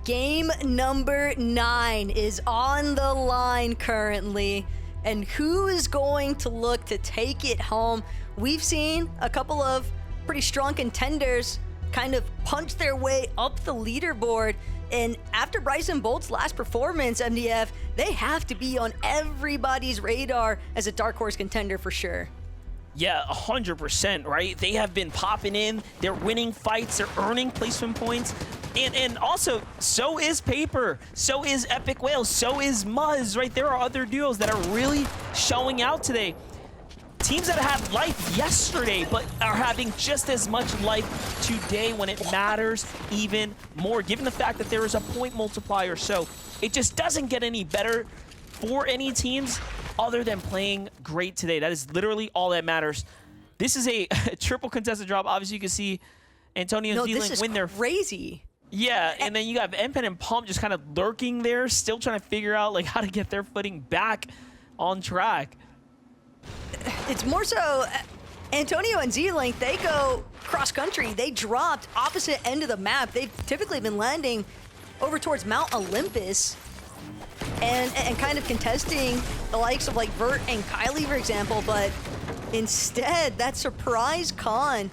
Game number 9 is on the line currently. And who is going to look to take it home? We've seen a couple of pretty strong contenders kind of punch their way up the leaderboard. And after Bryson Bolt's last performance, MDF, they have to be on everybody's radar as a dark horse contender for sure. Yeah, 100%, right? They have been popping in, they're winning fights, they're earning placement points. And also, so is Paper, so is Epic Whale, so is Muzz, right? There are other duos that are really showing out today. Teams that had life yesterday, but are having just as much life today when it matters even more, given the fact that there is a point multiplier. So it just doesn't get any better for any teams other than playing great today. That is literally all that matters. This is a triple contested drop. Obviously, you can see Antonio and Z-Link win their... crazy. Yeah, and then you got MPen and Pump just kind of lurking there, still trying to figure out like how to get their footing back on track. It's more so Antonio and Z-Link, they go cross-country. They dropped opposite end of the map. They've typically been landing over towards Mount Olympus and kind of contesting the likes of like Vert and Kylie, for example, but instead, that surprise con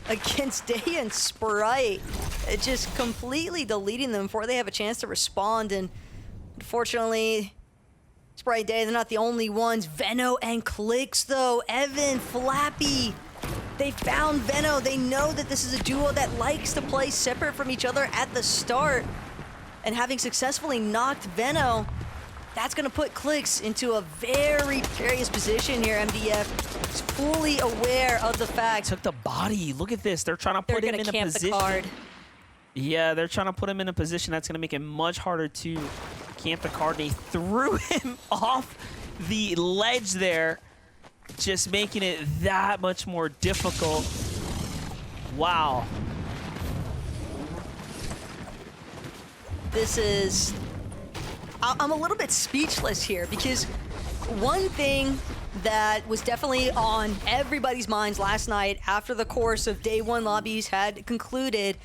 against Day and Sprite, it just completely deleting them before they have a chance to respond. And unfortunately, Sprite Day, they're not the only ones. Veno and Clicks, though. Evan, Flappy, they found Veno. They know that this is a duo that likes to play separate from each other at the start. And having successfully knocked Veno, that's going to put Clicks into a very precarious position here. MDF is fully aware of the fact. Took the body. Look at this. They're trying to put him in a position. The card. Yeah, they're trying to put him in a position that's going to make it much harder to camp the card. They threw him off the ledge there, just making it that much more difficult. Wow. This is... I'm a little bit speechless here because one thing that was definitely on everybody's minds last night after the course of day 1 lobbies had concluded,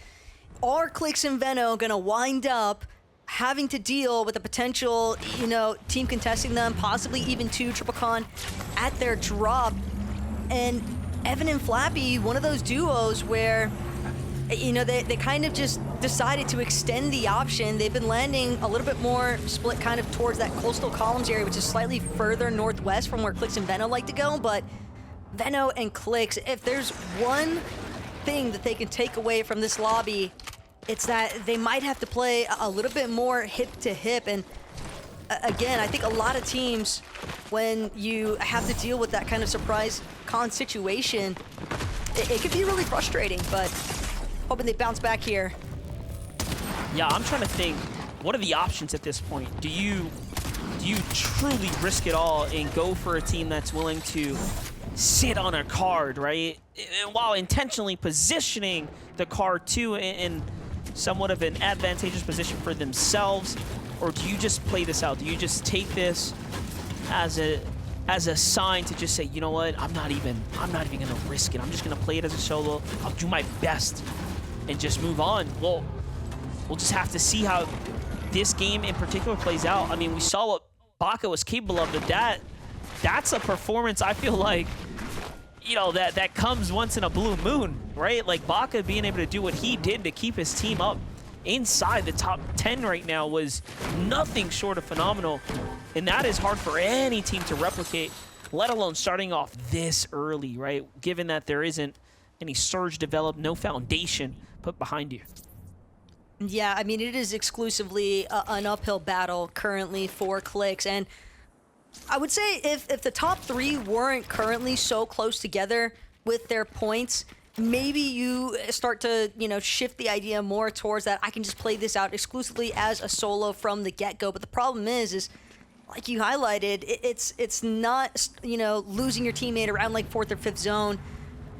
are Clicks and Veno gonna wind up having to deal with a potential, team contesting them, possibly even 2 triple con at their drop? And Evan and Flappy, one of those duos where they kind of just decided to extend the option. They've been landing a little bit more split kind of towards that coastal columns area, which is slightly further northwest from where Clicks and Veno like to go. But Veno and Clicks, if there's one thing that they can take away from this lobby, it's that they might have to play a little bit more hip to hip. And again, I think a lot of teams, when you have to deal with that kind of surprise con situation, it can be really frustrating, but hoping they bounce back here. Yeah, I'm trying to think, what are the options at this point? Do you truly risk it all and go for a team that's willing to sit on a card, right? While intentionally positioning the card too in somewhat of an advantageous position for themselves? Or do you just play this out? Do you just take this as a sign to just say, you know what, I'm not even gonna risk it. I'm just gonna play it as a solo. I'll do my best and just move on. Well, we'll just have to see how this game in particular plays out. I mean, we saw what Baka was capable of, but that's a performance I feel like, that comes once in a blue moon, right? Like Baka being able to do what he did to keep his team up inside the top 10 right now was nothing short of phenomenal. And that is hard for any team to replicate, let alone starting off this early, right? Given that there isn't any surge developed, no foundation put behind you. Yeah, I mean, it is exclusively an uphill battle currently for Clicks. And I would say if the top 3 weren't currently so close together with their points, maybe you start to, shift the idea more towards that I can just play this out exclusively as a solo from the get-go. But the problem is like you highlighted, it's not, losing your teammate around like 4th or 5th zone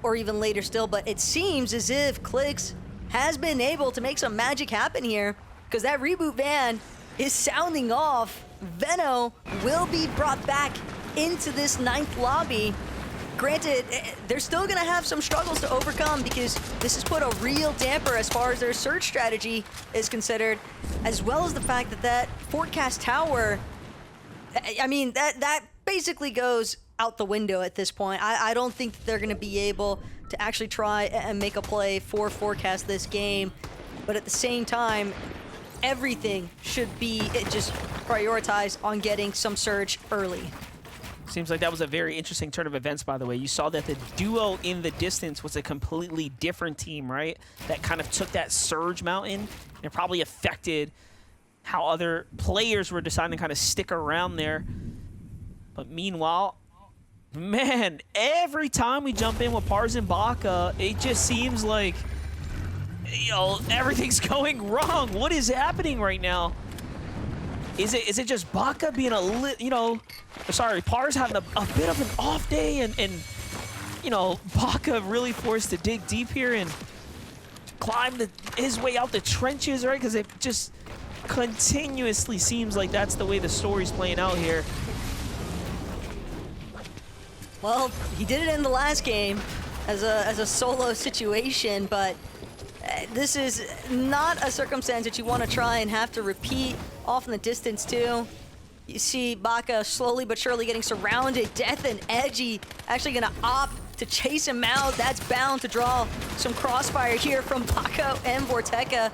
or even later still, but it seems as if Clicks has been able to make some magic happen here because that reboot van is sounding off. Veno will be brought back into this 9th lobby. Granted, they're still going to have some struggles to overcome because this has put a real damper as far as their surge strategy is considered, as well as the fact that that forecast tower, I mean, that basically goes out the window at this point. I don't think that they're going to be able to actually try and make a play for forecast this game, but at the same time, everything should be just prioritized on getting some surge early. Seems like that was a very interesting turn of events, by the way. You saw that the duo in the distance was a completely different team, right? That kind of took that surge mountain, and it probably affected how other players were deciding to kind of stick around there. But meanwhile, man, every time we jump in with Pars and Baka, it just seems like, you know, everything's going wrong. What is happening right now? Is it just Baka being Pars having a bit of an off day, and you know, Baka really forced to dig deep here and climb his way out the trenches, right? Because it just continuously seems like that's the way the story's playing out here. Well, he did it in the last game as a solo situation, but this is not a circumstance that you want to try and have to repeat off in the distance too. You see Baka slowly but surely getting surrounded. Death and Edgy actually gonna opt to chase him out. That's bound to draw some crossfire here from Baka and Vorteca.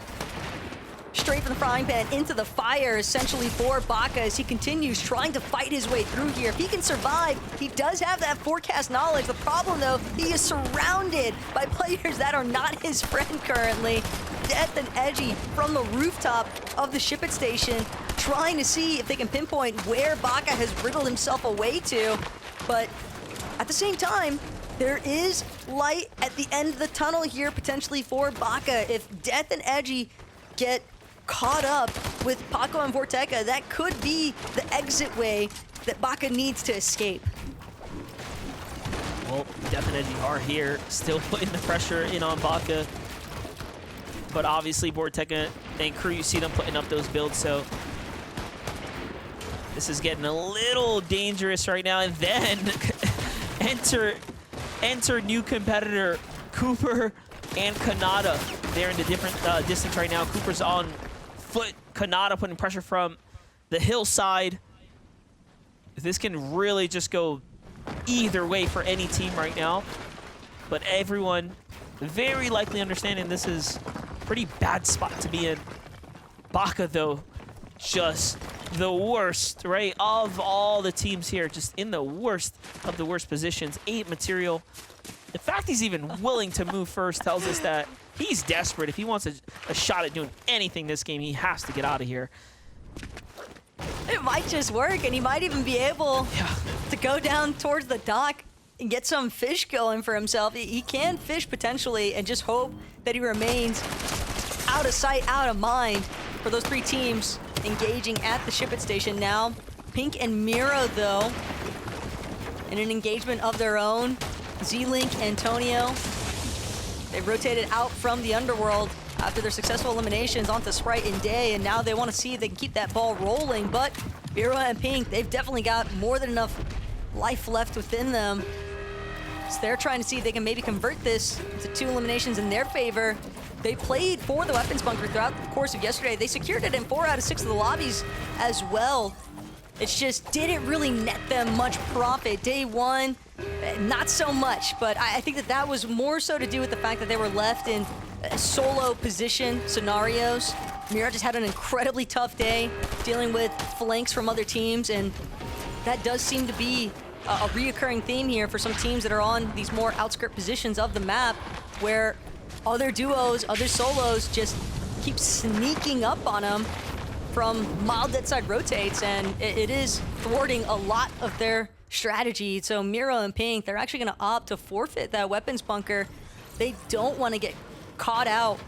Straight from the frying pan into the fire, essentially, for Baka as he continues trying to fight his way through here. If he can survive, he does have that forecast knowledge. The problem, though, he is surrounded by players that are not his friend currently. Death and Edgy from the rooftop of the Ship It station, trying to see if they can pinpoint where Baka has wriggled himself away to. But at the same time, there is light at the end of the tunnel here, potentially for Baka. If Death and Edgy get caught up with Paco and Vorteca, that could be the exit way that Baka needs to escape. Well, Death and Edgy are here, still putting the pressure in on Baka. But obviously, Vorteca and crew, you see them putting up those builds, so this is getting a little dangerous right now. And then enter new competitor Cooper and Kanata. They're in a different distance right now. Cooper's on foot. Kanata putting pressure from the hillside. This can really just go either way for any team right now. But everyone very likely understanding this is a pretty bad spot to be in. Baka, though, just the worst, right? Of all the teams here, just in the worst of the worst positions. 8 material. The fact he's even willing to move first tells us that he's desperate. If he wants a shot at doing anything this game, he has to get out of here. It might just work, and he might even be able to go down towards the dock and get some fish going for himself. He can fish potentially and just hope that he remains out of sight, out of mind for those 3 teams engaging at the Ship It station now. Pink and Miro, though, in an engagement of their own. Z-Link, Antonio, they've rotated out from the underworld after their successful eliminations onto Sprite and Day, and now they want to see if they can keep that ball rolling. But Miro and Pink, they've definitely got more than enough life left within them. So they're trying to see if they can maybe convert this to 2 eliminations in their favor. They played for the weapons bunker throughout the course of yesterday. They secured it in 4 out of 6 of the lobbies as well. It just didn't really net them much profit. Day 1, not so much, but I think that was more so to do with the fact that they were left in solo position scenarios. Miro just had an incredibly tough day dealing with flanks from other teams, and that does seem to be a reoccurring theme here for some teams that are on these more outskirt positions of the map, where other duos, other solos just keep sneaking up on them from mild dead side rotates, and it is thwarting a lot of their strategy. So Miro and Pink, they're actually going to opt to forfeit that weapons bunker. They don't want to get caught out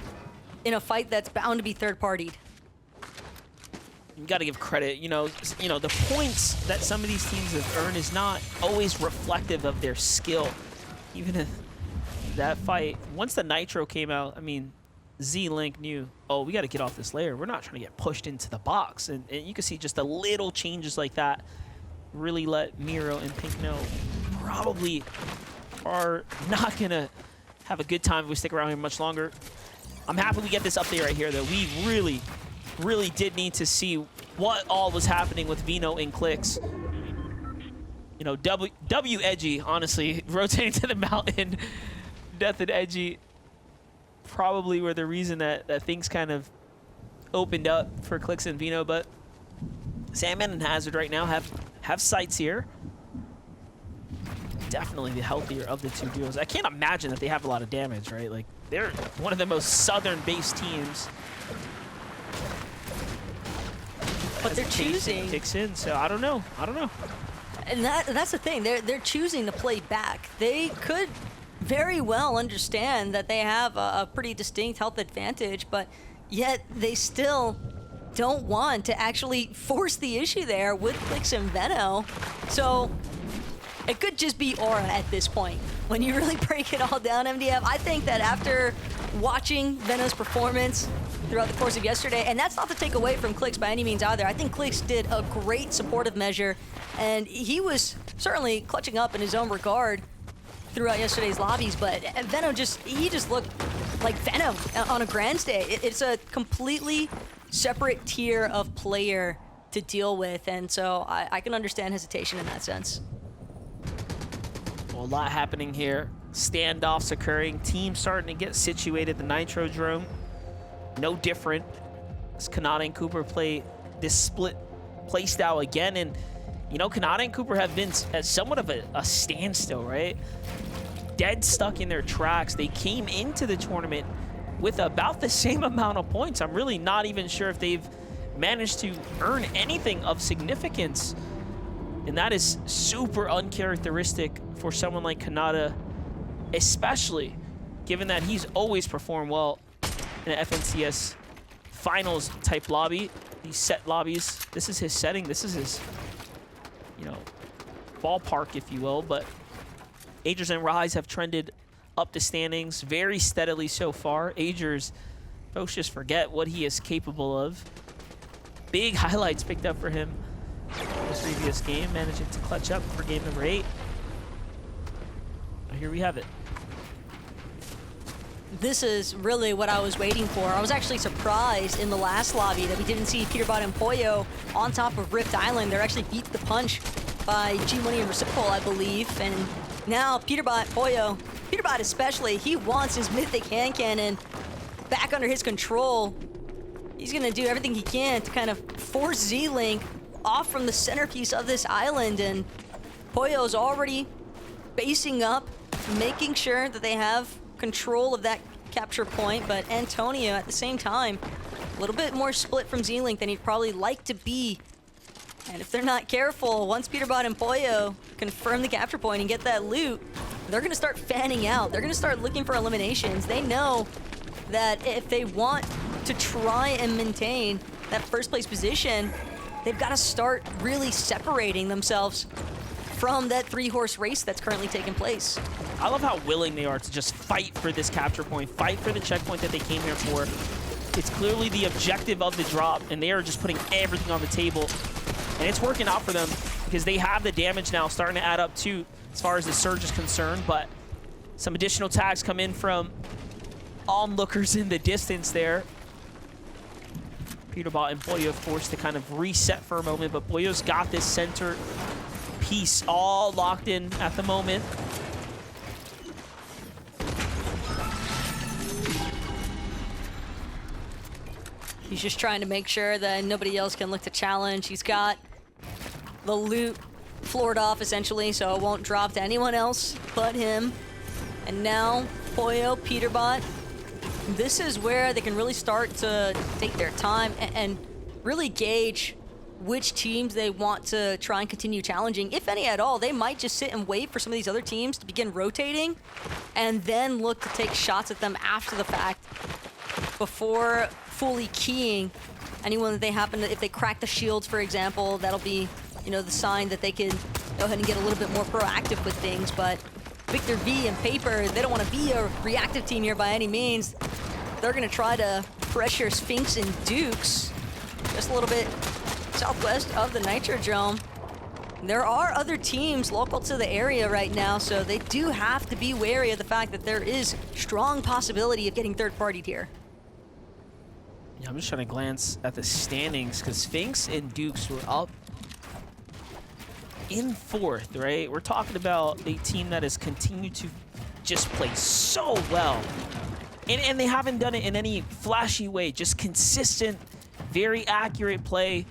in a fight that's bound to be third-partied. You got to give credit. You know, the points that some of these teams have earned is not always reflective of their skill. Even if that fight, once the Nitro came out, I mean, Z-Link knew, oh, we got to get off this layer. We're not trying to get pushed into the box. And you can see just the little changes like that really let Miro and Pink know, probably are not going to have a good time if we stick around here much longer. I'm happy we get this update right here, though. We really, really did need to see what all was happening with Vino and Clicks. You know, W Edgy, honestly, rotating to the mountain. Death and Edgy probably were the reason that things kind of opened up for Clicks and Vino, but Sandman and Hazard right now have sights here. Definitely the healthier of the two duos. I can't imagine that they have a lot of damage, right? Like, they're one of the most southern-based teams. But they're choosing. Kicks in, so I don't know. And that's the thing. They're choosing to play back. They could very well understand that they have a pretty distinct health advantage, but yet they still don't want to actually force the issue there with Clicks and Veno. So it could just be aura at this point. When you really break it all down, MDF, I think that after watching Veno's performance throughout the course of yesterday, and that's not to take away from Clicks by any means either. I think Clicks did a great supportive measure, and he was certainly clutching up in his own regard throughout yesterday's lobbies, but Veno he just looked like Veno on a grand stage. It's a completely separate tier of player to deal with, and so I can understand hesitation in that sense. Well, a lot happening here. Standoffs occurring. Teams starting to get situated. The Nitrodrome, no different. As Kanata and Cooper play this split play style again, and you know, Kanata and Cooper have been at somewhat of a standstill, right? Dead stuck in their tracks. They came into the tournament with about the same amount of points. I'm really not even sure if they've managed to earn anything of significance. And that is super uncharacteristic for someone like Kanata, especially given that he's always performed well in an FNCS finals type lobby. These set lobbies, this is his setting. This is his, you know, ballpark, if you will. But Agers and Rise have trended up the standings very steadily so far. Agers, folks just forget what he is capable of. Big highlights picked up for him this previous game, managing to clutch up for game number 8. Here we have it. This is really what I was waiting for. I was actually surprised in the last lobby that we didn't see Peterbot and Pollo on top of Rift Island. They're actually beat the punch by G-Money and Reciprocal, I believe. And now Peterbot, Pollo, Peterbot especially, he wants his Mythic hand cannon back under his control. He's gonna do everything he can to kind of force Z-Link off from the centerpiece of this island, and Pollo's already basing up, making sure that they have control of that capture point, but Antonio at the same time, a little bit more split from Z-Link than he'd probably like to be. And if they're not careful, once Peterbot and Pollo confirm the capture point and get that loot, they're gonna start fanning out. They're gonna start looking for eliminations. They know that if they want to try and maintain that first place position, they've got to start really separating themselves from that 3-horse race that's currently taking place. I love how willing they are to just fight for this capture point, fight for the checkpoint that they came here for. It's clearly the objective of the drop, and they are just putting everything on the table. And it's working out for them because they have the damage now starting to add up too, as far as the surge is concerned. But some additional tags come in from onlookers in the distance there. Peterbot and Pollo forced to kind of reset for a moment, but Pollo's got this center piece all locked in at the moment. He's just trying to make sure that nobody else can look to challenge. He's got the loot floored off essentially, so it won't drop to anyone else but him. And now Pollo, Peterbot, this is where they can really start to take their time and really gauge which teams they want to try and continue challenging. If any at all, they might just sit and wait for some of these other teams to begin rotating and then look to take shots at them after the fact before fully keying anyone that they happen to, if they crack the shields, for example, that'll be, you know, the sign that they can go ahead and get a little bit more proactive with things. But Victor V and Paper, they don't want to be a reactive team here by any means. They're going to try to pressure Sphinx and Dukes just a little bit southwest of the Nitrodrome. There are other teams local to the area right now, so they do have to be wary of the fact that there is strong possibility of getting third-partied here. Yeah, I'm just trying to glance at the standings because Sphinx and Dukes were up in fourth, right? We're talking about a team that has continued to just play so well. And they haven't done it in any flashy way, just consistent, very accurate play.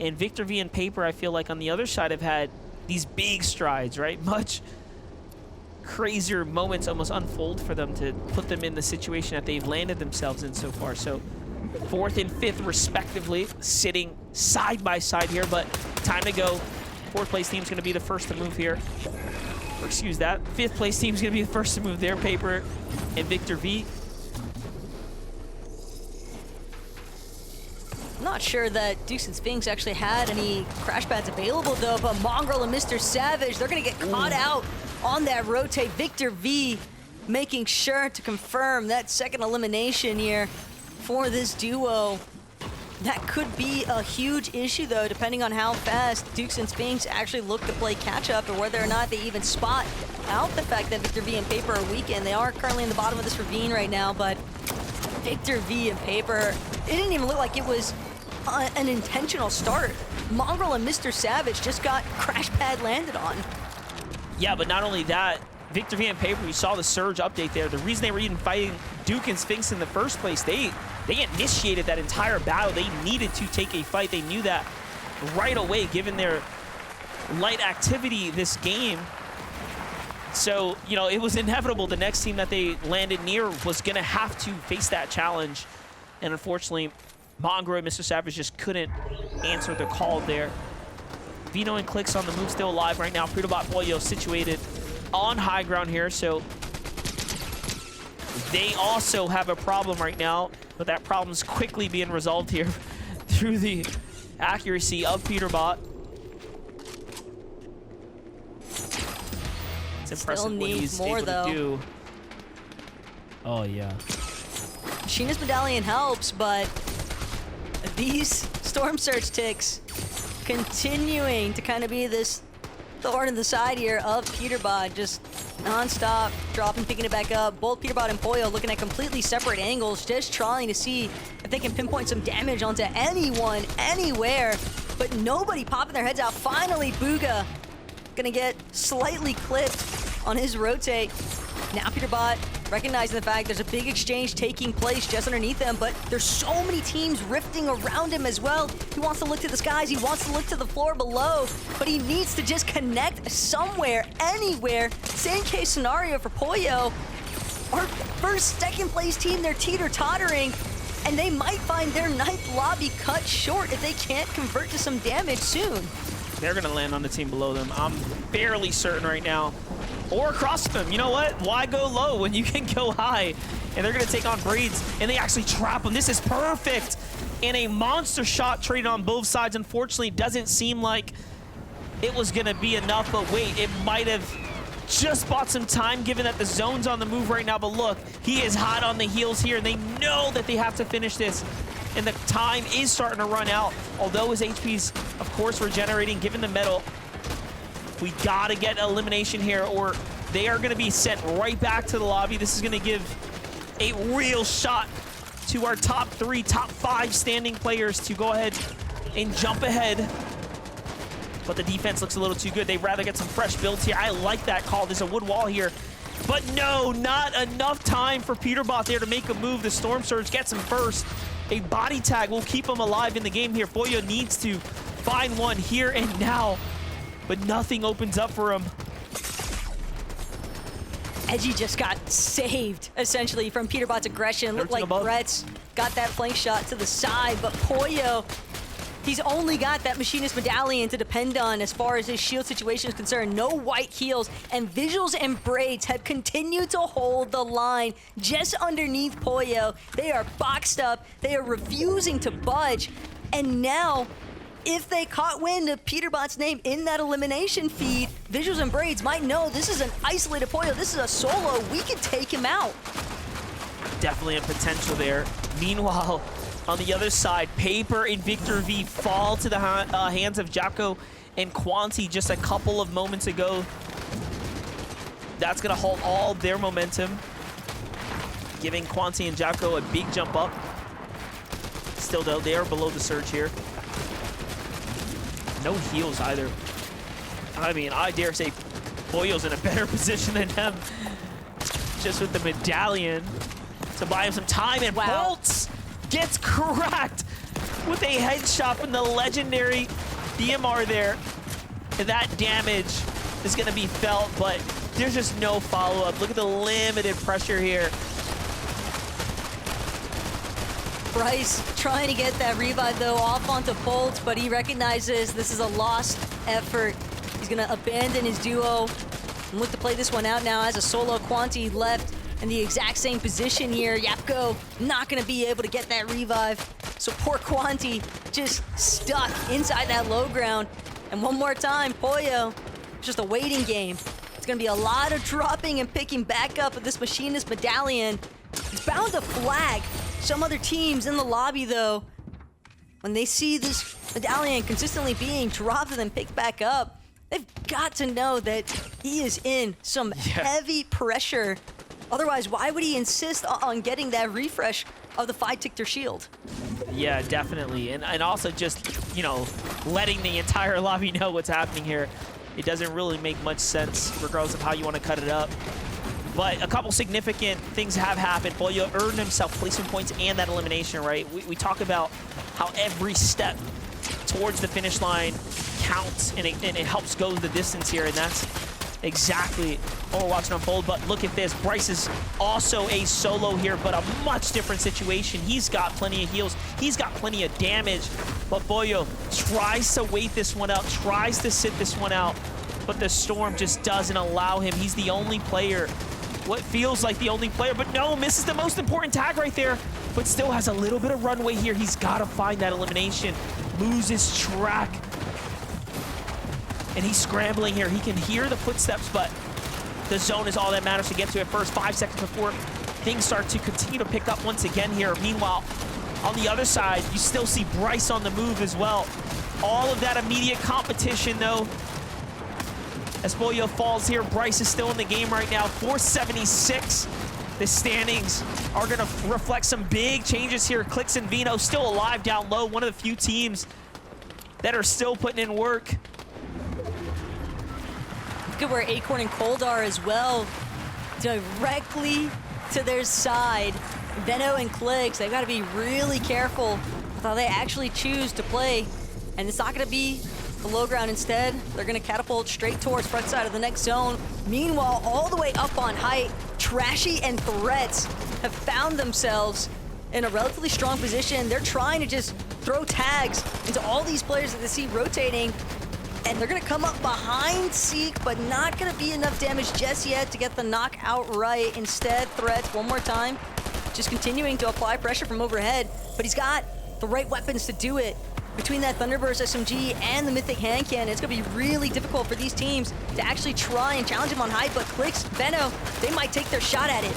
And Victor V and Paper, I feel like on the other side, have had these big strides, right? Much crazier moments almost unfold for them to put them in the situation that they've landed themselves in so far. So fourth and fifth respectively, sitting side by side here, but time to go. Fourth place team's gonna be the first to move here. Or excuse that, fifth place team's gonna be the first to move there, Paper and Victor V. I'm not sure that Dukes and Sphinx actually had any crash pads available though, but Mongrel and Mr. Savage, they're gonna get caught out on that rotate. Victor V making sure to confirm that second elimination here for this duo. That could be a huge issue though, depending on how fast Dukes and Sphinx actually look to play catch up or whether or not they even spot out the fact that Victor V and Paper are weakened. They are currently in the bottom of this ravine right now, but Victor V and Paper, it didn't even look like it was an intentional start. Mongrel and Mr. Savage just got crash pad landed on. Yeah, but not only that, Victor V and Paper, we saw the Surge update there. The reason they were even fighting Duke and Sphinx in the first place, they initiated that entire battle. They needed to take a fight. They knew that right away, given their light activity this game. So, you know, it was inevitable. The next team that they landed near was going to have to face that challenge. And unfortunately, Mongrel and Mr. Savage just couldn't answer the call there. Vino and Clicks on the move, still alive right now. Peterbot Pollo situated on high ground here, so they also have a problem right now, but that problem's quickly being resolved here through the accuracy of Peterbot. It's impressive what he's able to do. Oh, yeah. Machinist Medallion helps, but these Storm Surge ticks continuing to kind of be this thorn in the side here of Peterbot, just non-stop dropping, picking it back up. Both Peterbot and Pollo looking at completely separate angles, just trying to see if they can pinpoint some damage onto anyone, anywhere, but nobody popping their heads out. Finally, Booga gonna get slightly clipped on his rotate. Now Peterbot recognizing the fact there's a big exchange taking place just underneath him, but there's so many teams rifting around him as well. He wants to look to the skies, he wants to look to the floor below, but he needs to just connect somewhere, anywhere. Same case scenario for Pollo. Our first, second place team, they're teeter-tottering, and they might find their ninth lobby cut short if they can't convert to some damage soon. They're gonna land on the team below them. I'm fairly certain right now. Or across them. You know what? Why go low when you can go high? And they're going to take on Braids, and they actually trap them. This is perfect. And a monster shot traded on both sides. Unfortunately, doesn't seem like it was going to be enough. But wait, it might have just bought some time given that the zone's on the move right now. But look, he is hot on the heels here, and they know that they have to finish this. And the time is starting to run out. Although his HP's, of course, regenerating, given the metal. We gotta get elimination here, or they are gonna be sent right back to the lobby. This is gonna give a real shot to our top 3, top 5 standing players to go ahead and jump ahead. But the defense looks a little too good. They'd rather get some fresh builds here. I like that call. There's a wood wall here. But no, not enough time for Peterbot there to make a move. The Storm Surge gets him first. A body tag will keep him alive in the game here. Pollo needs to find one here and now, but nothing opens up for him. Edgy just got saved, essentially, from Peterbot's aggression. Looked like Brett's got that flank shot to the side, but Pollo, he's only got that Machinist Medallion to depend on as far as his shield situation is concerned. No white heals, and Visuals and Braids have continued to hold the line just underneath Pollo. They are boxed up. They are refusing to budge, and now, if they caught wind of Peterbot's name in that elimination feed, Visuals and Braids might know this is an isolated Pollo. This is a solo. We can take him out. Definitely a potential there. Meanwhile, on the other side, Paper and Victor V fall to the hands of Jacko and Quanti just a couple of moments ago. That's going to halt all their momentum, giving Quanti and Jacko a big jump up. Still, though, they are below the surge here. No heals either. I mean, I dare say Boyo's in a better position than them. Just with the medallion to buy him some time, and Bolts gets cracked with a headshot from the legendary DMR there. And that damage is going to be felt, but there's just no follow-up. Look at the limited pressure here. Bryce trying to get that revive, though, off onto Bolt, but he recognizes this is a lost effort. He's going to abandon his duo and look to play this one out now as a solo Quanti left in the exact same position here. Yapko not going to be able to get that revive. So poor Quanti just stuck inside that low ground. And one more time, Pollo, just a waiting game. It's going to be a lot of dropping and picking back up with this Machinist medallion. He's bound to flag some other teams in the lobby, though. When they see this medallion consistently being dropped and then picked back up, they've got to know that he is in some heavy pressure. Otherwise, why would he insist on getting that refresh of the 5-tictor shield? Yeah, definitely. And also just, you know, letting the entire lobby know what's happening here. It doesn't really make much sense, regardless of how you want to cut it up. But a couple significant things have happened. Pollo earned himself placement points and that elimination, right? We talk about how every step towards the finish line counts, and it helps go the distance here, and that's exactly what we're watching unfold. But look at this. Bryce is also a solo here, but a much different situation. He's got plenty of heals. He's got plenty of damage. But Pollo tries to wait this one out, tries to sit this one out, but the storm just doesn't allow him. He's the only player, what feels like the only player, but no, misses the most important tag right there, but still has a little bit of runway here. He's got to find that elimination. Loses track. And he's scrambling here. He can hear the footsteps, but the zone is all that matters to get to it first. 5 seconds before things start to continue to pick up once again here. Meanwhile, on the other side, you still see Bryce on the move as well. All of that immediate competition, though. As Pollo falls here, Bryce is still in the game right now. 476. The standings are going to reflect some big changes here. Clix and Vino still alive down low. One of the few teams that are still putting in work. Look at where Acorn and Cold are as well. Directly to their side. Veno and Clix, they've got to be really careful with how they actually choose to play. And it's not going to be the low ground. Instead, they're going to catapult straight towards front side of the next zone. Meanwhile, all the way up on height, Trashy and Threats have found themselves in a relatively strong position. They're trying to just throw tags into all these players that they see rotating. And they're going to come up behind Seek, but not going to be enough damage just yet to get the knock outright. Instead, Threats, one more time, just continuing to apply pressure from overhead. But he's got the right weapons to do it. Between that Thunderburst SMG and the Mythic Hand Cannon, it's going to be really difficult for these teams to actually try and challenge him on height. But Clix, Veno, they might take their shot at it.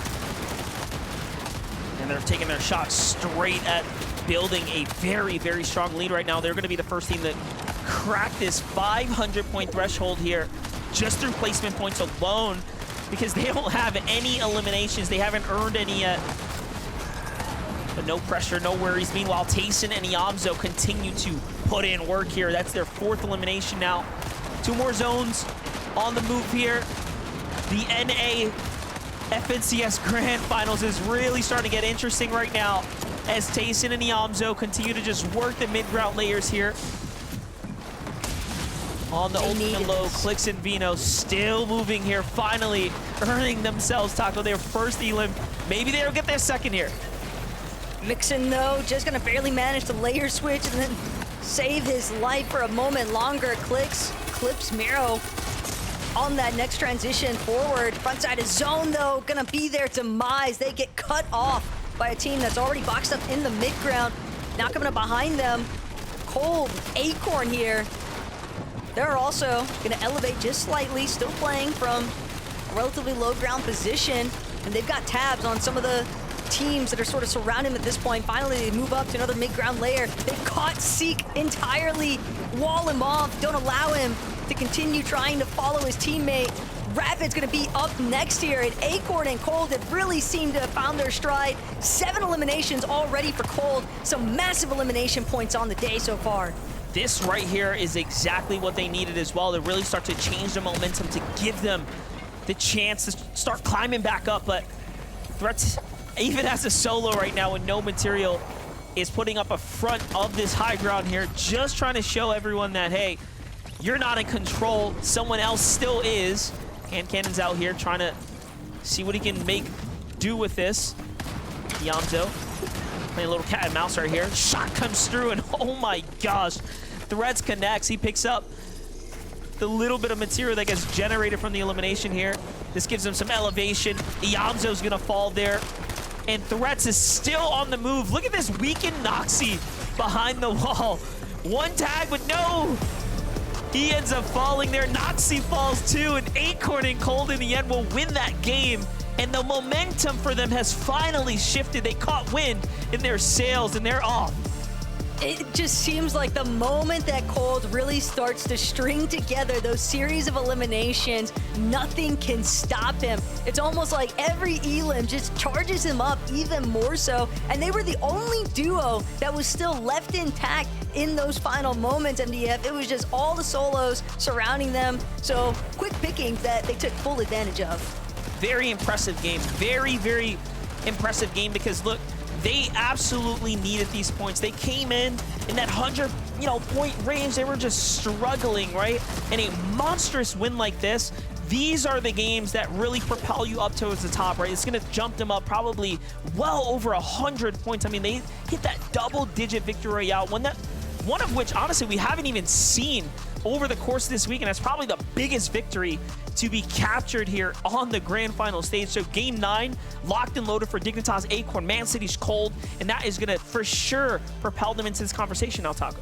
And they're taking their shot straight at building a very, very strong lead right now. They're going to be the first team that crack this 500-point threshold here just through placement points alone, because they don't have any eliminations. They haven't earned any yet. But no pressure, no worries. Meanwhile, Tayson and Iamzo continue to put in work here. That's their 4th elimination now. 2 more zones on the move here. The NA FNCS Grand Finals is really starting to get interesting right now as Tayson and Iamzo continue to just work the mid-ground layers here. On the ultimate low, Clix and Vino still moving here, finally earning themselves taco their first elim. Maybe they'll get their second here. Mixon, though, just gonna barely manage to layer switch and then save his life for a moment longer. Clix clips Miro on that next transition forward. Front side of zone, though, gonna be their demise. They get cut off by a team that's already boxed up in the mid-ground. Now coming up behind them, Cold, Acorn here. They're also gonna elevate just slightly, still playing from a relatively low ground position, and they've got tabs on some of the teams that are sort of surrounding him at this point. Finally, they move up to another mid-ground layer. They've caught Seek entirely, wall him off, don't allow him to continue trying to follow his teammate. Rapid's gonna be up next here, and Acorn and Cold have really seemed to have found their stride. 7 eliminations already for Cold. Some massive elimination points on the day so far. This right here is exactly what they needed as well to really start to change the momentum, to give them the chance to start climbing back up. But Threats, even as a solo right now with no material, is putting up a front of this high ground here, just trying to show everyone that, hey, you're not in control, someone else still is. Hand Cannon's out here trying to see what he can make do with this. Yamzo playing a little cat and mouse right here. Shot comes through, and oh my gosh, Threats connects. He picks up the little bit of material that gets generated from the elimination here. This gives him some elevation. Yamzo's gonna fall there, and Threats is still on the move. Look at this weakened Noxie behind the wall. One tag, but no! He ends up falling there. Noxie falls too, and Acorn and Cold in the end will win that game. And the momentum for them has finally shifted. They caught wind in their sails, and they're off. It just seems like the moment that Cold really starts to string together those series of eliminations, nothing can stop him. It's almost like every elim just charges him up even more so, and they were the only duo that was still left intact in those final moments, MDF. It was just all the solos surrounding them, so quick pickings that they took full advantage of. Very impressive game. Very, very impressive game, because look, they absolutely needed these points. They came in that 100, point range. They were just struggling, right? And a monstrous win like this, these are the games that really propel you up towards the top, right? It's gonna jump them up probably well over 100 points. I mean, they hit that double-digit victory royale, one of which, honestly, we haven't even seen over the course of this week, and that's probably the biggest victory to be captured here on the grand final stage. So game 9, locked and loaded for Dignitas, Acorn, Man City's Cold, and that is gonna for sure propel them into this conversation now, Taco.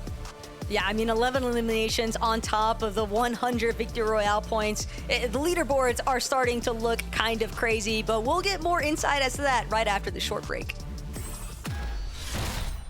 Yeah, I mean, 11 eliminations on top of the 100 Victory Royale points. The leaderboards are starting to look kind of crazy, but we'll get more insight as to that right after the short break.